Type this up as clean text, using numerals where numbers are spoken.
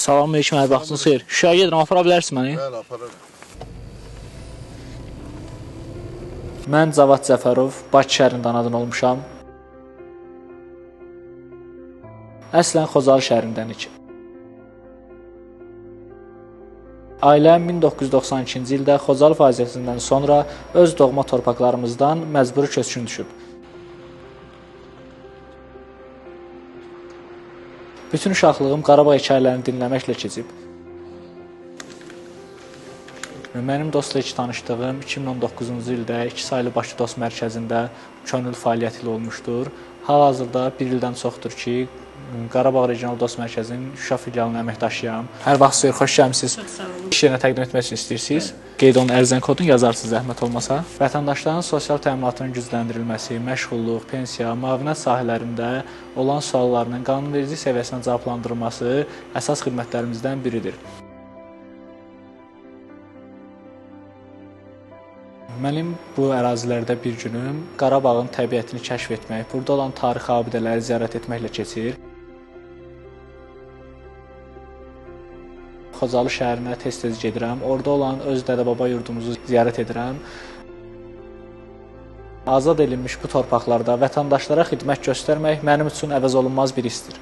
Salamünaleyküm, hər vaxtınız xeyir. Şuşaya gedirəm, apara bilərsin məni? Bəli, aparırım. Mən Cavad Cəfərov, Bakı şəhərində anadan olmuşam. Əslən Xocalı şəhərindənik. Ailəm 1992-ci ildə Xocalı faciəsindən sonra öz doğma torpaqlarımızdan məcburi köçkün düşüb. Bütün uşaqlığım Qarabağ hekayələrini dinləməklə keçib. Mənim dostla ilk tanışdığım 2019-cu ildə 2 saylı Bakı Dost Mərkəzində könüllü fəaliyyət ilə olmuşdur. Hal-hazırda 1 ildən çoxdur ki, Qarabağ Regional Dost Mərkəzinin Şuşa filialının əməkdaşıyam. Hər vaxt xeyir, xoş gəlmisiniz. İş yerinə təqdim etmək üçün istəyirsiniz. Qeyd olunan ərizən kodunu yazarsınız zəhmət olmasa. Vətəndaşların sosial təminatının gücləndirilməsi, məşğulluq, pensiya, müavinət sahələrində olan suallarının qanunvericilik səviyyəsində cavablandırılması əsas xidmətlərimizdən biridir. Mənim bu ərazilərdə bir günüm Qarabağın təbiətini kəşf etmək, burada olan tarixi abidələri ziyarət etməklə keçir. Xocalı şəhərinə tez-tez gedirəm. Orada olan öz dədə-baba yurdumuzu ziyarət edirəm. Azad edilmiş bu torpaqlarda vətəndaşlara xidmət göstərmək mənim üçün əvəzolunmaz bir hissdir.